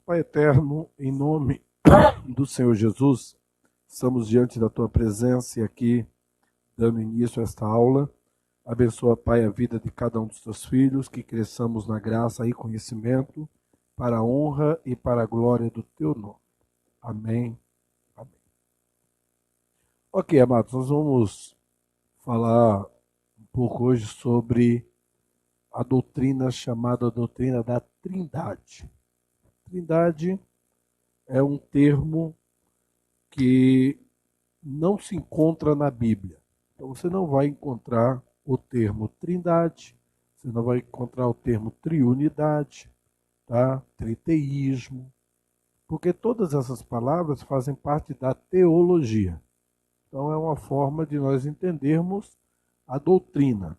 Pai eterno, em nome do Senhor Jesus, estamos diante da Tua presença e aqui dando início a esta aula. Abençoa, Pai, a vida de cada um dos Teus filhos, que cresçamos na graça e conhecimento, para a honra e para a glória do Teu nome. Amém. Amém. Ok, amados, nós vamos falar um pouco hoje sobre a doutrina chamada doutrina da Trindade. Trindade é um termo que não se encontra na Bíblia. Então você não vai encontrar o termo Trindade, você não vai encontrar o termo triunidade, tá? Triteísmo, porque todas essas palavras fazem parte da teologia. Então é uma forma de nós entendermos a doutrina.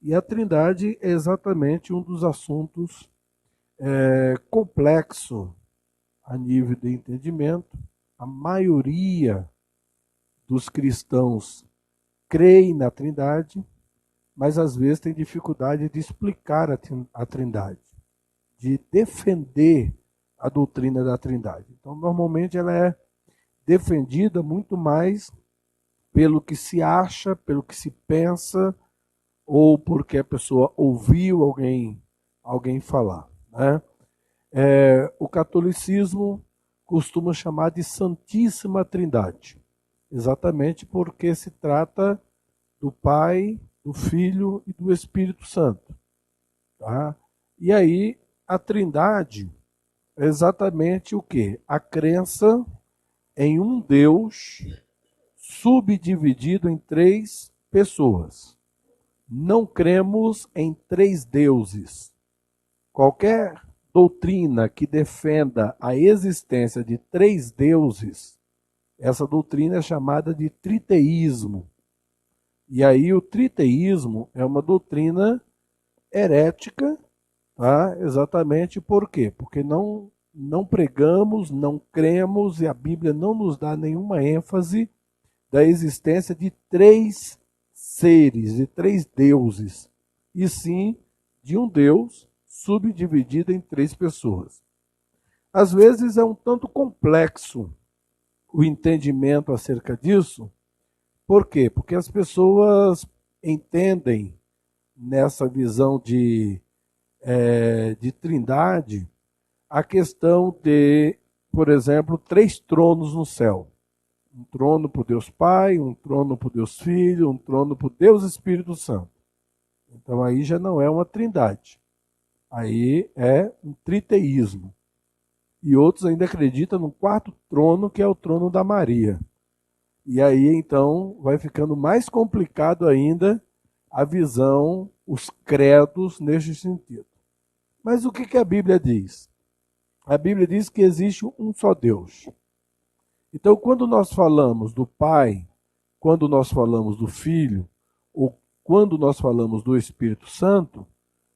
E a Trindade é exatamente um dos assuntos complexo a nível de entendimento. A maioria dos cristãos creem na Trindade, mas às vezes tem dificuldade de explicar a Trindade, de defender a doutrina da Trindade. Então, normalmente ela é defendida muito mais pelo que se acha, pelo que se pensa, ou porque a pessoa ouviu alguém falar, né? O catolicismo costuma chamar de Santíssima Trindade, exatamente porque se trata do Pai, do Filho e do Espírito Santo. Tá? E aí, a Trindade é exatamente o quê? A crença em um Deus subdividido em três pessoas. Não cremos em três deuses. Qualquer doutrina que defenda a existência de três deuses, essa doutrina é chamada de triteísmo. E aí o triteísmo é uma doutrina herética, tá? Exatamente por quê? Porque não pregamos, não cremos e a Bíblia não nos dá nenhuma ênfase da existência de três seres, de três deuses, e sim de um Deus subdividido em três pessoas. Às vezes é um tanto complexo o entendimento acerca disso. Por quê? Porque as pessoas entendem nessa visão de trindade a questão de, por exemplo, três tronos no céu. Um trono para o Deus Pai, um trono para o Deus Filho, um trono para o Deus Espírito Santo. Então aí já não é uma trindade. Aí é um triteísmo. E outros ainda acreditam no quarto trono, que é o trono da Maria. E aí então vai ficando mais complicado ainda a visão, os credos neste sentido. Mas o que a Bíblia diz? A Bíblia diz que existe um só Deus. Então, quando nós falamos do Pai, quando nós falamos do Filho, ou quando nós falamos do Espírito Santo,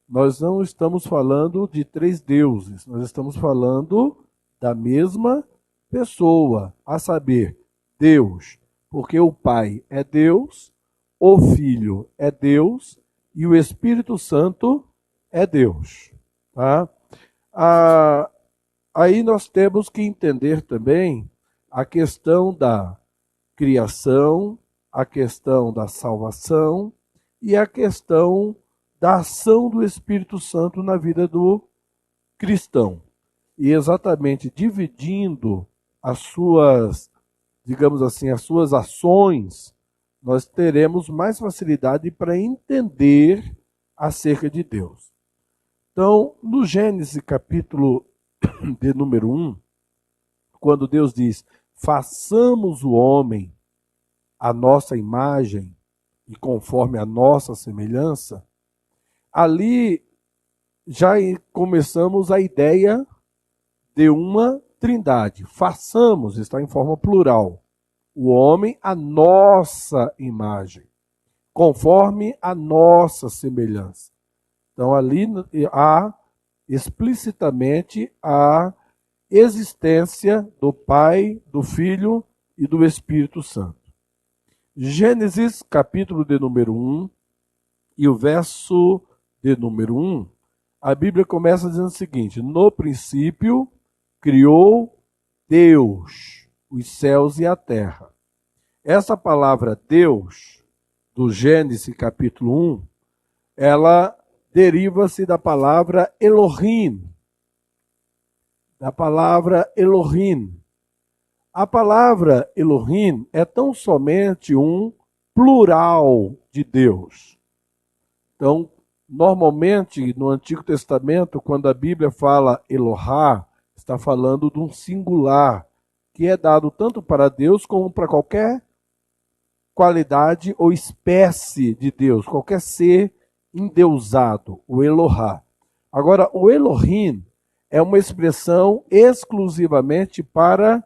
nós não estamos falando de três deuses, nós estamos falando da mesma pessoa, a saber, Deus, porque o Pai é Deus, o Filho é Deus e o Espírito Santo é Deus. Tá? Aí nós temos que entender também a questão da criação, a questão da salvação e a questão da ação do Espírito Santo na vida do cristão. E exatamente dividindo as suas, digamos assim, as suas ações, nós teremos mais facilidade para entender acerca de Deus. Então, no Gênesis capítulo de número 1, quando Deus diz, façamos o homem à nossa imagem e conforme a nossa semelhança, ali já começamos a ideia de uma trindade. Façamos, está em forma plural, o homem à nossa imagem, conforme a nossa semelhança. Então ali há explicitamente a existência do Pai, do Filho e do Espírito Santo. Gênesis, capítulo de número 1, e o verso de número 1, a Bíblia começa dizendo o seguinte: no princípio criou Deus os céus e a terra. Essa palavra Deus, do Gênesis capítulo 1, ela deriva-se da palavra Elohim. Da palavra Elohim. A palavra Elohim é tão somente um plural de Deus. Então, normalmente, no Antigo Testamento, quando a Bíblia fala Elohá, está falando de um singular, que é dado tanto para Deus como para qualquer qualidade ou espécie de Deus, qualquer ser endeusado, o Elohá. Agora, o Elohim é uma expressão exclusivamente para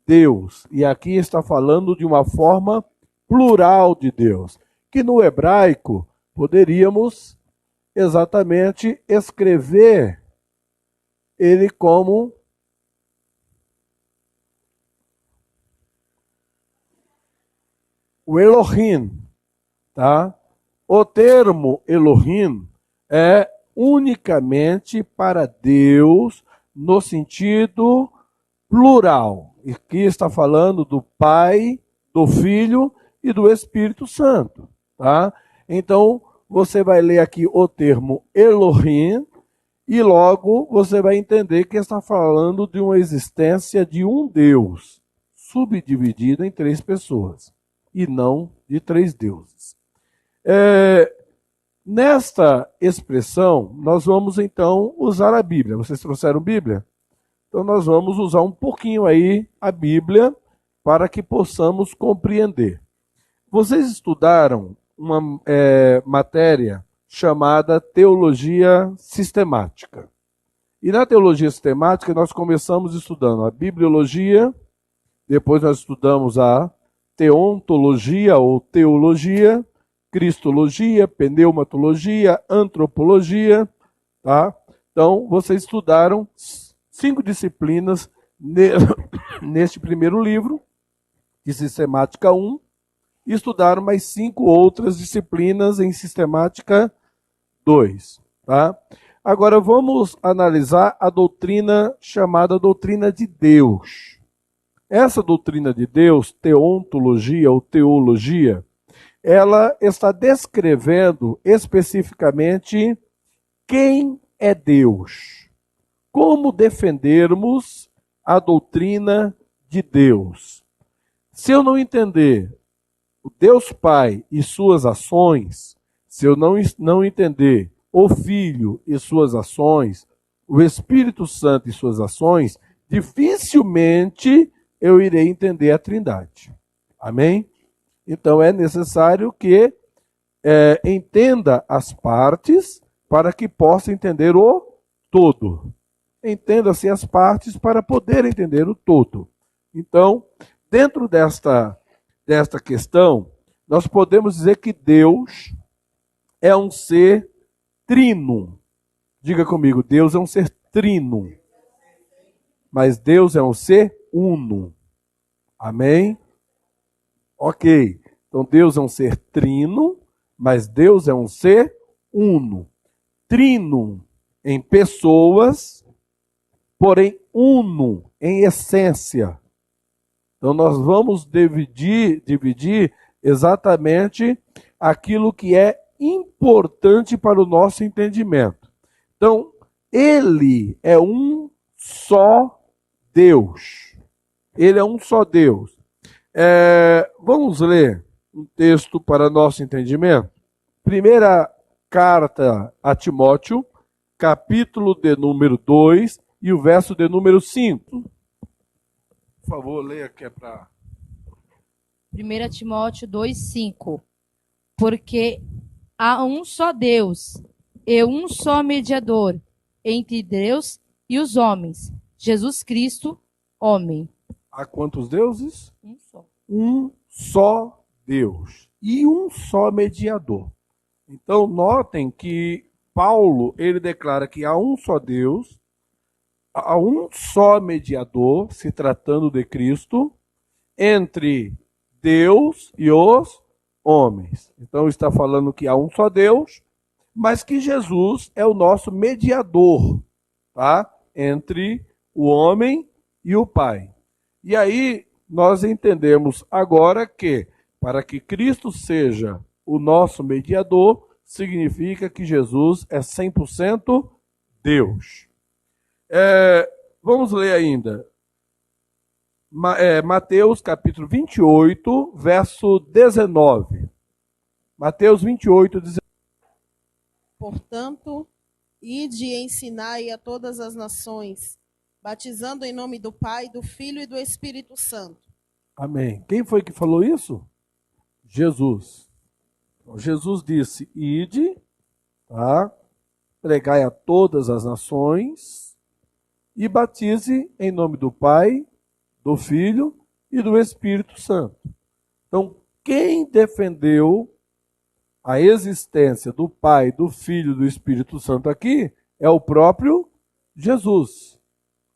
Deus. E aqui está falando de uma forma plural de Deus, que no hebraico poderíamos exatamente escrever ele como o Elohim, tá? O termo Elohim é unicamente para Deus no sentido plural. E aqui está falando do Pai, do Filho e do Espírito Santo, tá? Então, você vai ler aqui o termo Elohim e logo você vai entender que está falando de uma existência de um Deus, subdividida em 3 pessoas, e não de 3 deuses. Nesta expressão, nós vamos então usar a Bíblia. Vocês trouxeram Bíblia? Então nós vamos usar um pouquinho aí a Bíblia para que possamos compreender. Vocês estudaram uma matéria chamada Teologia Sistemática. E na Teologia Sistemática nós começamos estudando a Bibliologia, depois nós estudamos a Teontologia ou Teologia, Cristologia, Pneumatologia, Antropologia, tá? Então vocês estudaram 5 disciplinas neste primeiro livro, de Sistemática 1, e estudaram mais 5 outras disciplinas em Sistemática 2. Tá? Agora vamos analisar a doutrina chamada doutrina de Deus. Essa doutrina de Deus, teontologia ou teologia, ela está descrevendo especificamente quem é Deus. Como defendermos a doutrina de Deus? Se eu não entender o Deus Pai e suas ações, se eu não entender o Filho e suas ações, o Espírito Santo e suas ações, dificilmente eu irei entender a Trindade. Amém? Então é necessário que entenda as partes para que possa entender o todo. Entenda-se as partes para poder entender o todo. Então, dentro desta questão, nós podemos dizer que Deus é um ser trino. Diga comigo, Deus é um ser trino. Mas Deus é um ser uno. Amém? Ok. Então Deus é um ser trino, mas Deus é um ser uno. Trino em pessoas, porém uno em essência. Então nós vamos dividir exatamente aquilo que é importante para o nosso entendimento. Então, ele é um só Deus. Ele é um só Deus. Vamos ler um texto para nosso entendimento? Primeira carta a Timóteo, capítulo de número 2 e o verso de número 5. Por favor, leia que é para... 1 Timóteo 2,5. Porque há um só Deus e um só mediador entre Deus e os homens, Jesus Cristo, homem. Há quantos deuses? Um só. Um só Deus e um só mediador. Então, notem que Paulo, ele declara que há um só Deus, há um só mediador, se tratando de Cristo, entre Deus e os homens. Então está falando que há um só Deus, mas que Jesus é o nosso mediador, tá? Entre o homem e o Pai. E aí nós entendemos agora que, para que Cristo seja o nosso mediador, significa que Jesus é 100% Deus. Vamos ler ainda. Mateus capítulo 28, verso 19. Mateus 28, 19. Portanto, ide e ensinai a todas as nações, batizando em nome do Pai, do Filho e do Espírito Santo. Amém. Quem foi que falou isso? Jesus. Então, Jesus disse, ide, tá? Pregai a todas as nações e batize em nome do Pai, do Filho e do Espírito Santo. Então, quem defendeu a existência do Pai, do Filho e do Espírito Santo aqui é o próprio Jesus.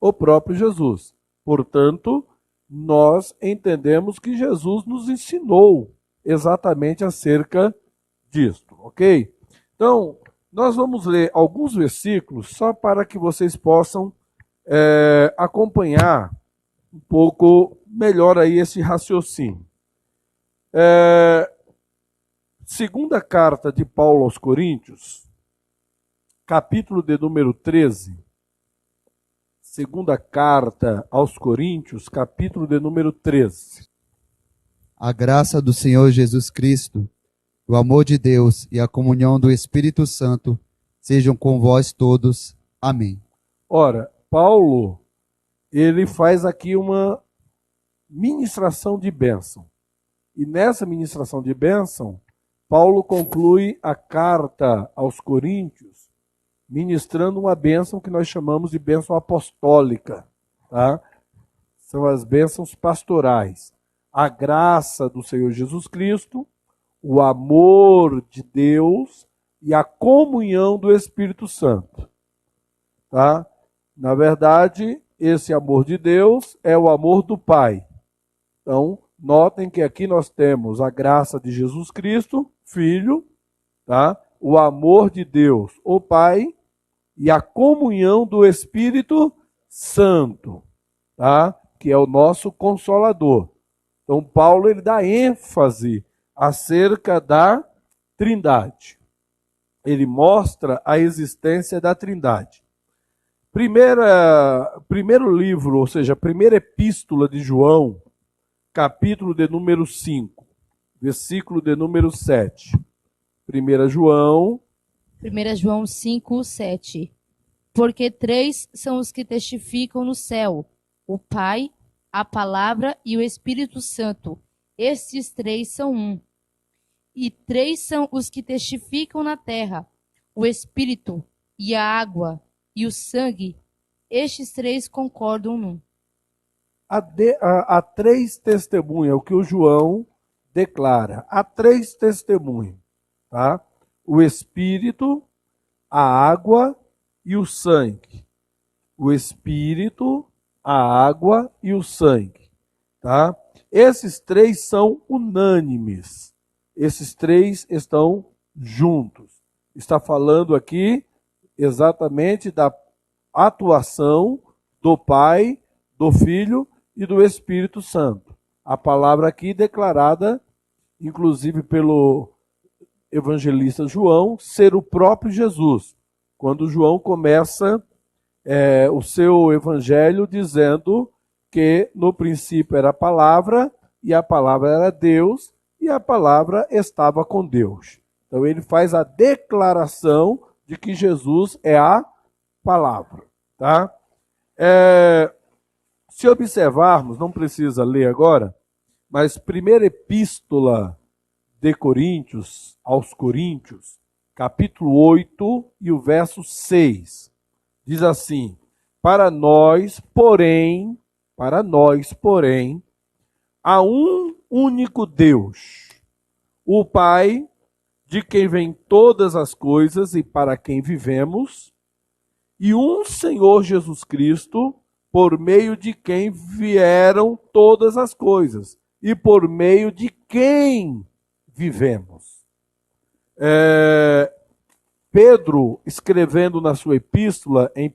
O próprio Jesus. Portanto, nós entendemos que Jesus nos ensinou exatamente acerca disto, ok? Então, nós vamos ler alguns versículos só para que vocês possam acompanhar um pouco melhor aí esse raciocínio. Segunda carta de Paulo aos Coríntios, capítulo de número 13. Segunda carta aos Coríntios, capítulo de número 13. A graça do Senhor Jesus Cristo, o amor de Deus e a comunhão do Espírito Santo sejam com vós todos. Amém. Ora, Paulo, ele faz aqui uma ministração de bênção. E nessa ministração de bênção, Paulo conclui a carta aos Coríntios ministrando uma bênção que nós chamamos de bênção apostólica, tá? São as bênçãos pastorais. A graça do Senhor Jesus Cristo, o amor de Deus e a comunhão do Espírito Santo, tá? Na verdade, esse amor de Deus é o amor do Pai. Então, notem que aqui nós temos a graça de Jesus Cristo, Filho, tá? O amor de Deus, o Pai, e a comunhão do Espírito Santo, tá? Que é o nosso Consolador. Então, Paulo ele dá ênfase acerca da Trindade. Ele mostra a existência da Trindade. Primeiro livro, ou seja, primeira epístola de João, capítulo de número 5, versículo de número 7. 1 João 5, 7. Porque 3 são os que testificam no céu: o Pai, a Palavra e o Espírito Santo. Estes 3 são um. E 3 são os que testificam na terra: o Espírito e a água e o sangue. Estes 3 concordam num. Há 3 testemunhas, o que o João declara. Há 3 testemunhas, tá? O Espírito, a água e o sangue. O Espírito, a água e o sangue, tá? Esses 3 são unânimes. Esses 3 estão juntos. Está falando aqui exatamente da atuação do Pai, do Filho e do Espírito Santo. A palavra aqui declarada, inclusive pelo evangelista João, ser o próprio Jesus. Quando João começa o seu evangelho dizendo que no princípio era a palavra, e a palavra era Deus, e a palavra estava com Deus. Então ele faz a declaração de que Jesus é a palavra, tá? Se observarmos, não precisa ler agora, mas primeira epístola de Coríntios, aos Coríntios, capítulo 8 e o verso 6, diz assim: para nós, porém, há um único Deus, o Pai, de quem vêm todas as coisas e para quem vivemos, e um Senhor Jesus Cristo, por meio de quem vieram todas as coisas e por meio de quem vivemos. Pedro, escrevendo na sua epístola, em 1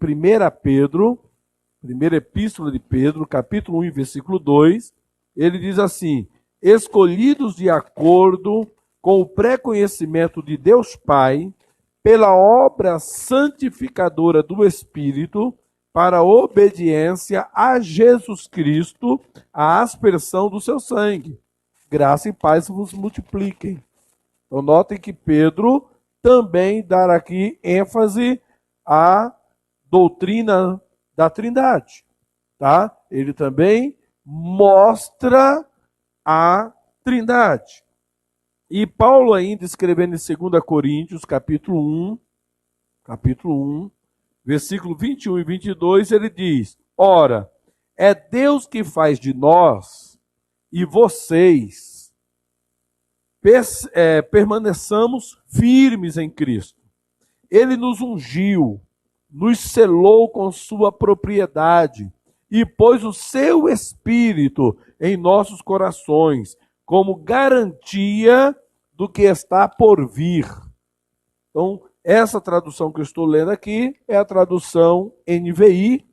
Pedro, Primeira Epístola de Pedro, capítulo 1, versículo 2, ele diz assim: escolhidos de acordo com o pré-conhecimento de Deus Pai, pela obra santificadora do Espírito, para a obediência a Jesus Cristo, a aspersão do seu sangue. Graça e paz vos multipliquem. Então, notem que Pedro também dá aqui ênfase à doutrina da Trindade, tá? Ele também mostra a Trindade. E Paulo ainda escrevendo em 2 Coríntios, capítulo 1, versículo 21 e 22, ele diz: ora, é Deus que faz de nós e vocês permaneçamos firmes em Cristo. Ele nos ungiu, nos selou com sua propriedade e pôs o seu Espírito em nossos corações, como garantia do que está por vir. Então, essa tradução que eu estou lendo aqui é a tradução NVI,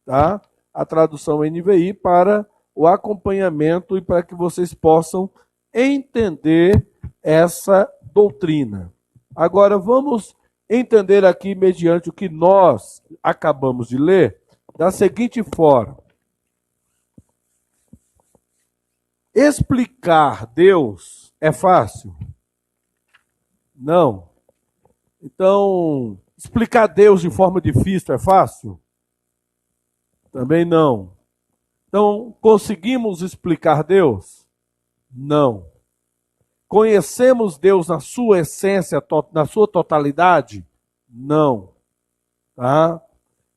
tá? A tradução NVI para o acompanhamento e para que vocês possam entender essa doutrina. Agora, vamos entender aqui, mediante o que nós acabamos de ler, da seguinte forma. Explicar Deus é fácil? Não. Então, explicar Deus de forma difícil é fácil? Também não. Então, conseguimos explicar Deus? Não. Conhecemos Deus na sua essência, na sua totalidade? Não. Tá?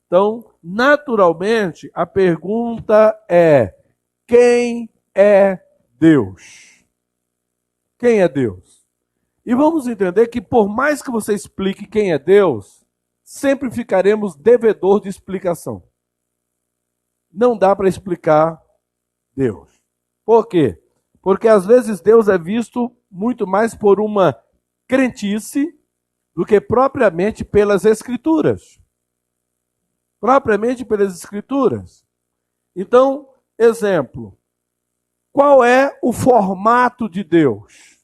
Então, naturalmente, a pergunta é: quem é Deus? Quem é Deus? E vamos entender que por mais que você explique quem é Deus, sempre ficaremos devedor de explicação. Não dá para explicar Deus. Por quê? Porque às vezes Deus é visto muito mais por uma crentice do que propriamente pelas Escrituras. Propriamente pelas Escrituras. Então, exemplo. Qual é o formato de Deus?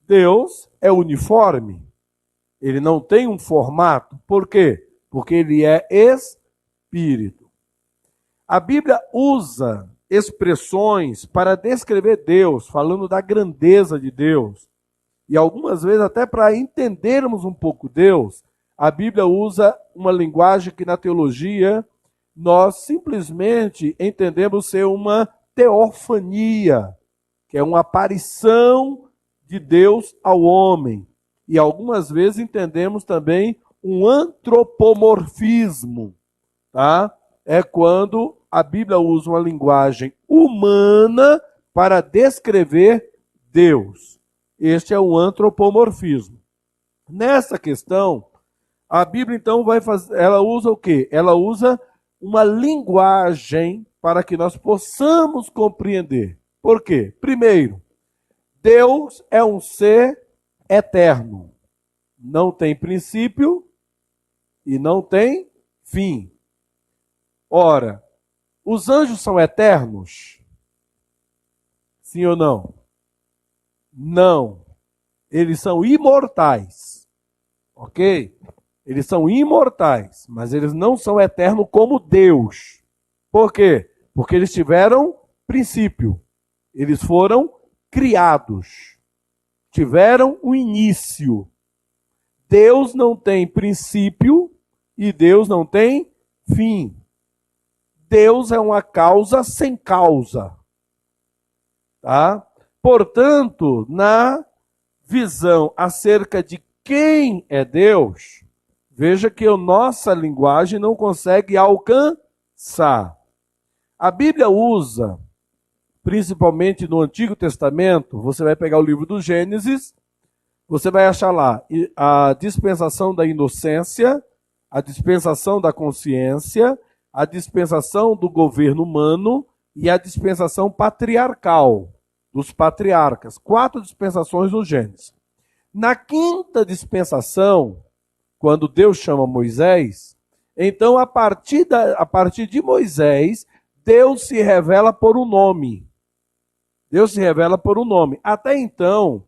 Deus é uniforme. Ele não tem um formato. Por quê? Porque ele é espírito. A Bíblia usa expressões para descrever Deus, falando da grandeza de Deus. E algumas vezes, até para entendermos um pouco Deus, a Bíblia usa uma linguagem que na teologia nós simplesmente entendemos ser uma teofania, que é uma aparição de Deus ao homem. E algumas vezes entendemos também um antropomorfismo, tá? É quando a Bíblia usa uma linguagem humana para descrever Deus. Este é o antropomorfismo. Nessa questão, a Bíblia então ela usa o quê? Ela usa uma linguagem para que nós possamos compreender. Por quê? Primeiro, Deus é um ser eterno. Não tem princípio e não tem fim. Ora, os anjos são eternos? Sim ou não? Não. Eles são imortais. Ok? Eles são imortais, mas eles não são eternos como Deus. Por quê? Porque eles tiveram princípio. Eles foram criados. Tiveram um início. Deus não tem princípio e Deus não tem fim. Deus é uma causa sem causa. Tá? Portanto, na visão acerca de quem é Deus, veja que a nossa linguagem não consegue alcançar. A Bíblia usa, principalmente no Antigo Testamento, você vai pegar o livro do Gênesis, você vai achar lá a dispensação da inocência, a dispensação da consciência, a dispensação do governo humano e a dispensação patriarcal, dos patriarcas. 4 dispensações no Gênesis. Na 5ª dispensação, quando Deus chama Moisés, Então, a partir de Moisés, Deus se revela por um nome. Deus se revela por um nome. Até então,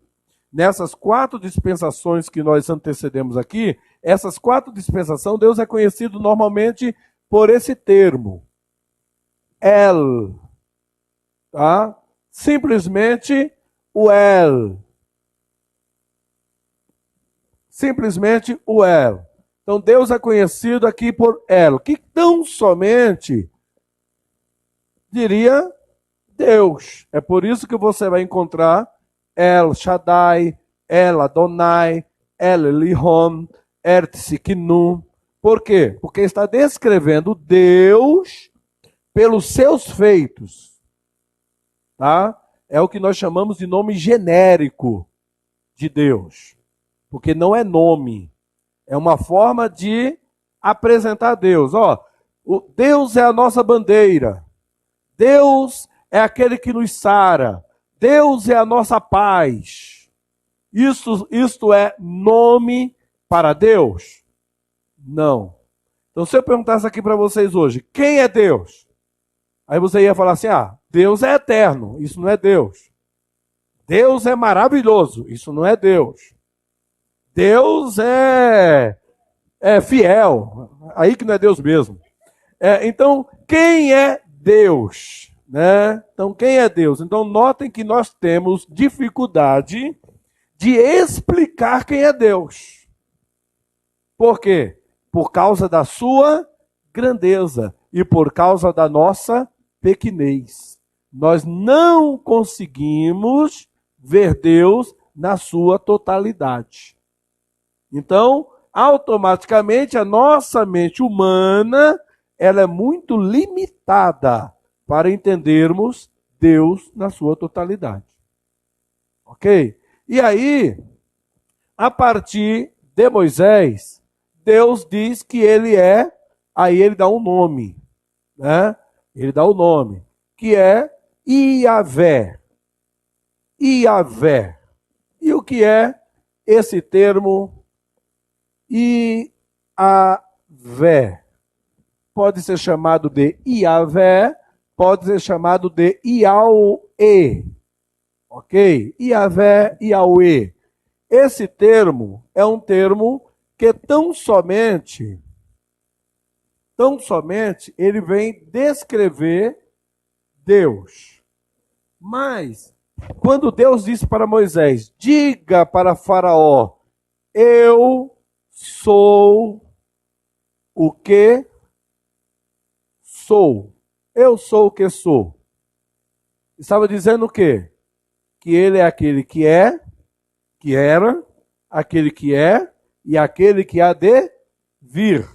nessas 4 dispensações que nós antecedemos aqui, essas 4 dispensações, Deus é conhecido normalmente por esse termo. El. Tá? Simplesmente o El. Simplesmente o El. Então Deus é conhecido aqui por El, que tão somente diria Deus. É por isso que você vai encontrar El Shaddai, El Adonai, El Elihon, Er Tsidkenu. Por quê? Porque está descrevendo Deus pelos seus feitos. Tá? É o que nós chamamos de nome genérico de Deus. Porque não é nome. É uma forma de apresentar Deus. Ó, o Deus é a nossa bandeira. Deus é aquele que nos sara. Deus é a nossa paz. Isto é nome para Deus? Não. Então, se eu perguntasse aqui para vocês hoje, quem é Deus? Aí você ia falar assim, Deus é eterno. Isso não é Deus. Deus é maravilhoso. Isso não é Deus. Deus é fiel. Aí que não é Deus mesmo. Então, quem é Deus? Né? Então, quem é Deus? Então, notem que nós temos dificuldade de explicar quem é Deus. Por quê? Por causa da sua grandeza e por causa da nossa pequenez. Nós não conseguimos ver Deus na sua totalidade. Então, automaticamente, a nossa mente humana, ela é muito limitada para entendermos Deus na sua totalidade. Ok? E aí, a partir de Moisés, Deus diz que ele é, aí ele dá um nome, né? Ele dá o nome, que é Iavé. Iavé. E o que é esse termo Iavé? Pode ser chamado de Iavé, pode ser chamado de Iauê. Ok? Iavé, Iauê. Esse termo é um termo que tão somente ele vem descrever Deus. Mas, quando Deus disse para Moisés, diga para Faraó, eu sou o que sou. Eu sou o que sou. Estava dizendo o quê? Que ele é aquele que é, que era, aquele que é e aquele que há de vir.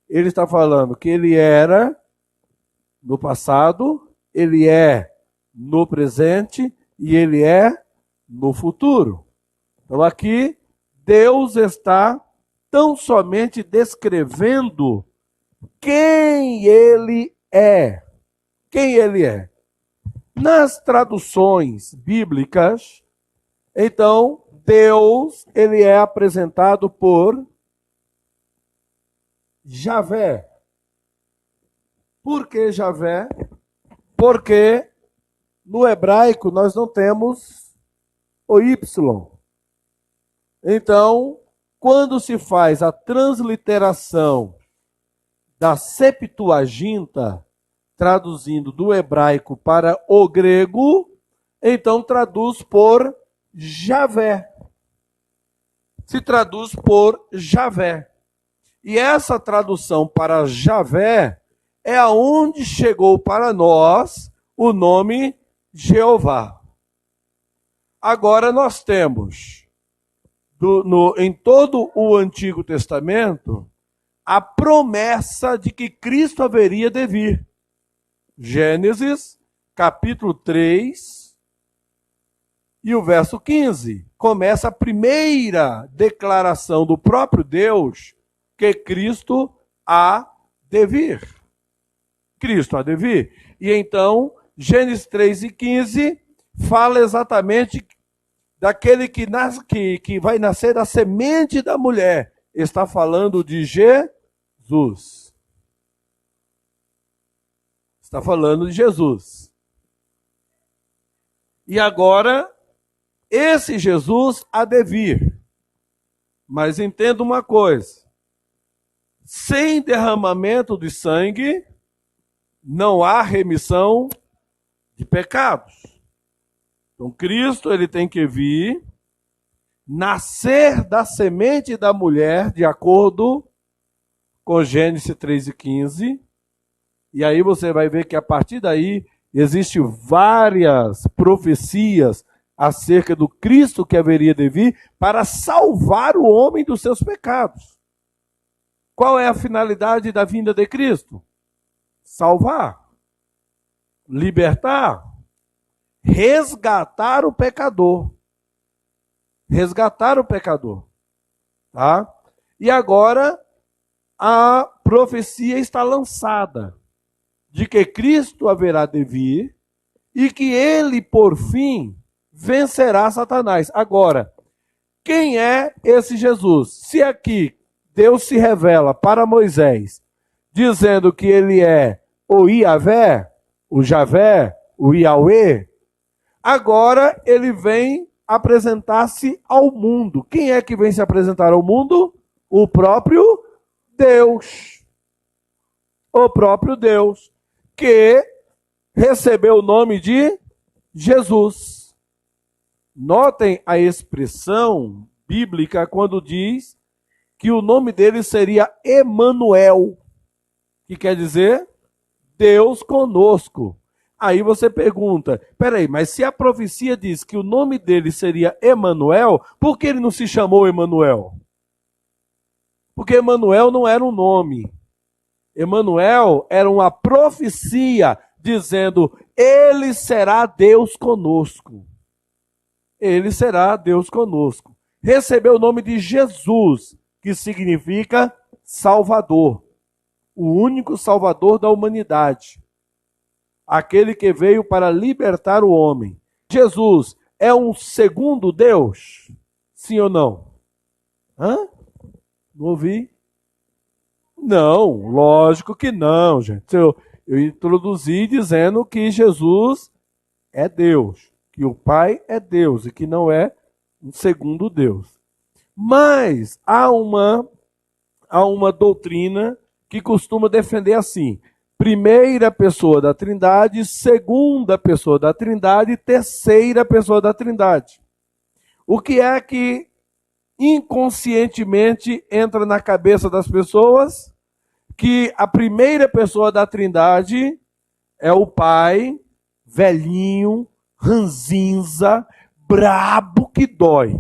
Ele está falando que ele era no passado, ele é no presente e ele é no futuro. Então aqui Deus está tão somente descrevendo quem ele é. Quem ele é. Nas traduções bíblicas, então, Deus, ele é apresentado por Javé. Por que Javé? Porque no hebraico nós não temos o Y. Então, quando se faz a transliteração da Septuaginta, traduzindo do hebraico para o grego, então traduz por Javé. Se traduz por Javé. E essa tradução para Javé é aonde chegou para nós o nome Jeová. Agora nós temos, em todo o Antigo Testamento, a promessa de que Cristo haveria de vir. Gênesis, capítulo 3, e o verso 15. Começa a primeira declaração do próprio Deus que Cristo há de vir. Cristo há de vir. E então, Gênesis 3 e 15 fala exatamente daquele que vai nascer da semente da mulher. Está falando de Jesus. Está falando de Jesus. E agora, esse Jesus há de vir. Mas entenda uma coisa: sem derramamento de sangue, não há remissão de pecados. Então, Cristo ele tem que vir, nascer da semente da mulher, de acordo com Gênesis 3:15. E aí você vai ver que a partir daí existem várias profecias acerca do Cristo que haveria de vir para salvar o homem dos seus pecados. Qual é a finalidade da vinda de Cristo? Salvar, libertar, resgatar o pecador. Resgatar o pecador. Tá? E agora a profecia está lançada de que Cristo haverá de vir e que ele, por fim, vencerá Satanás. Agora, quem é esse Jesus? Se aqui Deus se revela para Moisés, dizendo que ele é o Iavé, o Javé, o Iauê, agora ele vem apresentar-se ao mundo. Quem é que vem se apresentar ao mundo? O próprio Deus. O próprio Deus, que recebeu o nome de Jesus. Notem a expressão bíblica quando diz que o nome dele seria Emanuel, que quer dizer Deus conosco. Aí você pergunta, peraí, mas se a profecia diz que o nome dele seria Emanuel, por que ele não se chamou Emanuel? Porque Emanuel não era um nome. Emanuel era uma profecia dizendo, ele será Deus conosco. Ele será Deus conosco. Recebeu o nome de Jesus, que significa Salvador. O único Salvador da humanidade. Aquele que veio para libertar o homem. Jesus é um segundo Deus? Sim ou não? Hã? Não ouvi? Não, lógico que não, gente. Eu introduzi dizendo que Jesus é Deus, que o Pai é Deus e que não é um segundo Deus. Mas há uma doutrina que costuma defender assim: primeira pessoa da Trindade, segunda pessoa da Trindade, terceira pessoa da Trindade. O que é que inconscientemente entra na cabeça das pessoas? Que a primeira pessoa da Trindade é o Pai, velhinho, ranzinza, brabo que dói,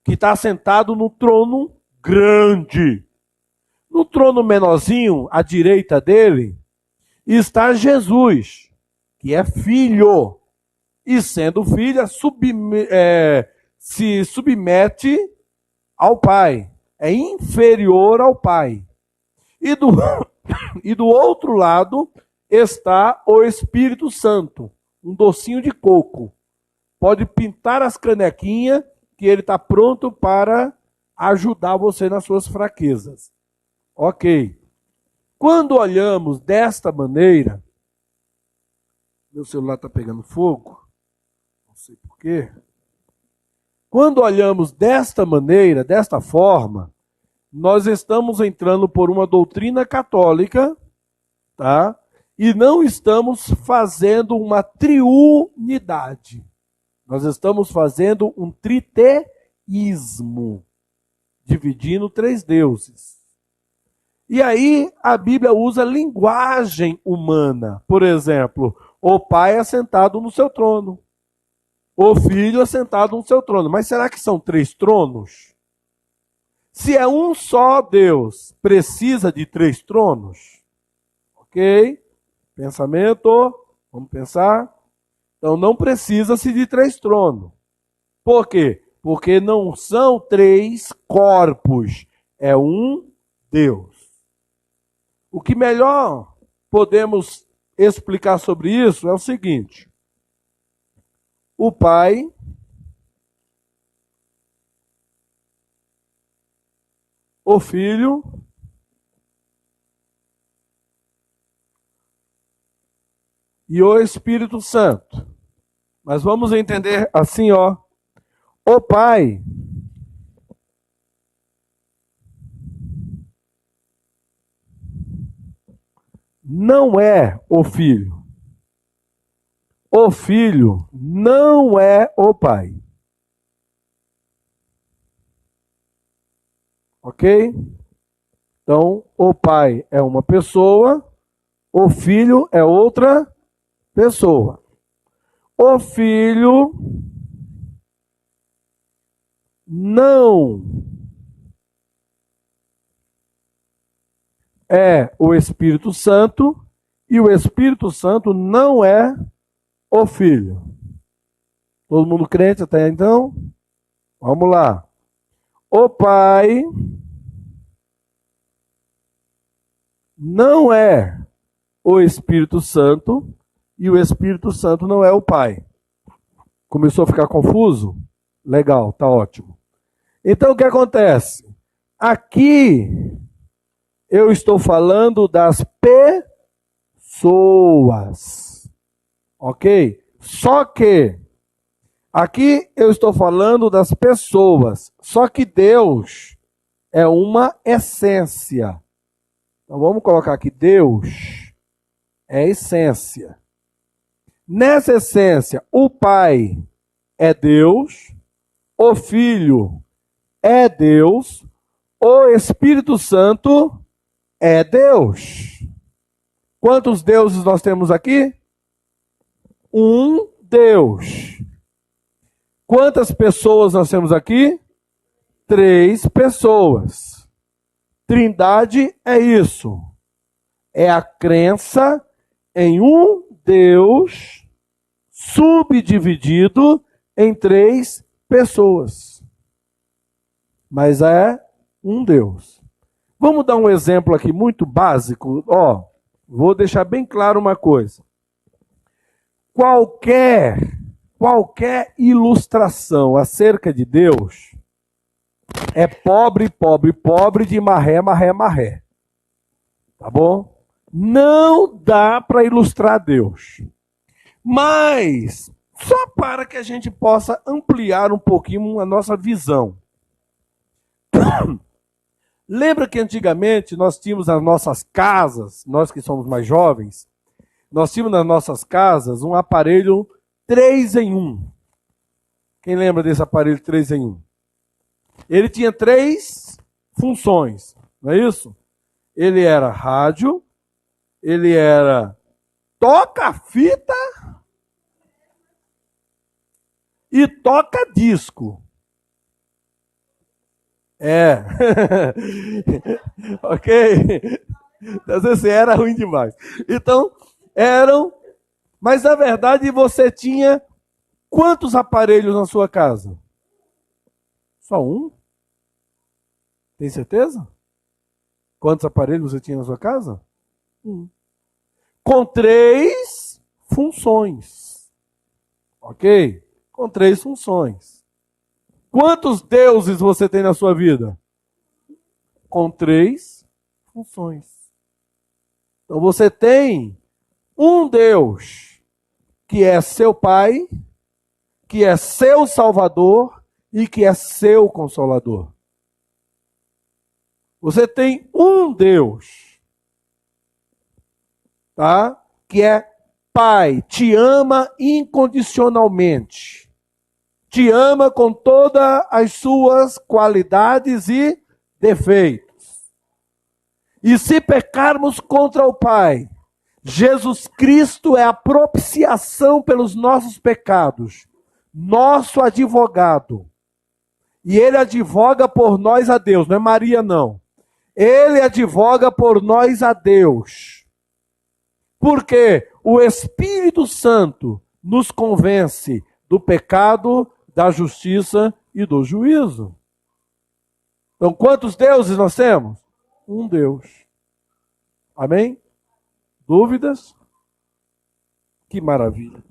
que está sentado no trono grande. No trono menorzinho, à direita dele, está Jesus, que é filho. E sendo filho, se submete ao Pai. É inferior ao Pai. E do outro lado está o Espírito Santo, um docinho de coco. Pode pintar as canequinhas, que ele está pronto para ajudar você nas suas fraquezas. Ok. Quando olhamos desta maneira, meu celular está pegando fogo, não sei porquê. Quando olhamos desta maneira, desta forma, nós estamos entrando por uma doutrina católica, tá? E não estamos fazendo uma triunidade. Nós estamos fazendo um triteísmo, dividindo três deuses. E aí a Bíblia usa linguagem humana. Por exemplo, o Pai assentado no seu trono. O Filho assentado no seu trono. Mas será que são três tronos? Se é um só Deus, precisa de três tronos? Ok? Pensamento. Vamos pensar. Então não precisa-se de três tronos. Por quê? Porque não são três corpos. É um Deus. O que melhor podemos explicar sobre isso é o seguinte: o Pai, o Filho e o Espírito Santo. Mas vamos entender assim, ó. O Pai não é o Filho. O Filho não é o Pai. Ok? Então, o Pai é uma pessoa, o Filho é outra pessoa. O Filho não é o Espírito Santo e o Espírito Santo não é o Filho. Todo mundo crente até então? Vamos lá. O Pai não é o Espírito Santo e o Espírito Santo não é o Pai. Começou a ficar confuso? Legal, tá ótimo. Então o que acontece? Aqui eu estou falando das pessoas. Ok? Só que aqui eu estou falando das pessoas. Só que Deus é uma essência. Então vamos colocar aqui, Deus é essência. Nessa essência, o Pai é Deus, o Filho é Deus, o Espírito Santo é Deus. Quantos deuses nós temos aqui? Um Deus. Quantas pessoas nós temos aqui? 3 pessoas. Trindade é isso. É a crença em um Deus subdividido em 3 pessoas. Mas é um Deus. Vamos dar um exemplo aqui muito básico. Ó, vou deixar bem claro uma coisa. Qualquer ilustração acerca de Deus é pobre, pobre, pobre de marré, marré, marré. Tá bom? Não dá para ilustrar Deus. Mas, só para que a gente possa ampliar um pouquinho a nossa visão. Lembra que antigamente nós tínhamos nas nossas casas, nós que somos mais jovens, nós tínhamos nas nossas casas um aparelho 3 em 1. Quem lembra desse aparelho 3 em 1? Ele tinha 3 funções, não é isso? Ele era rádio, ele era toca-fita e toca-disco. É. Ok? Às vezes era ruim demais. Então, eram... Mas, na verdade, você tinha quantos aparelhos na sua casa? Só um? Tem certeza? Quantos aparelhos você tinha na sua casa? Um. Com 3 funções. Ok? Com 3 funções. Quantos deuses você tem na sua vida? Com 3 funções. Então você tem um Deus que é seu Pai, que é seu Salvador e que é seu Consolador. Você tem um Deus, tá? Que é Pai, te ama incondicionalmente. Te ama com todas as suas qualidades e defeitos. E se pecarmos contra o Pai, Jesus Cristo é a propiciação pelos nossos pecados, nosso advogado. E ele advoga por nós a Deus, não é Maria não. Ele advoga por nós a Deus. Porque o Espírito Santo nos convence do pecado, da justiça e do juízo. Então, quantos deuses nós temos? Um Deus. Amém? Dúvidas? Que maravilha.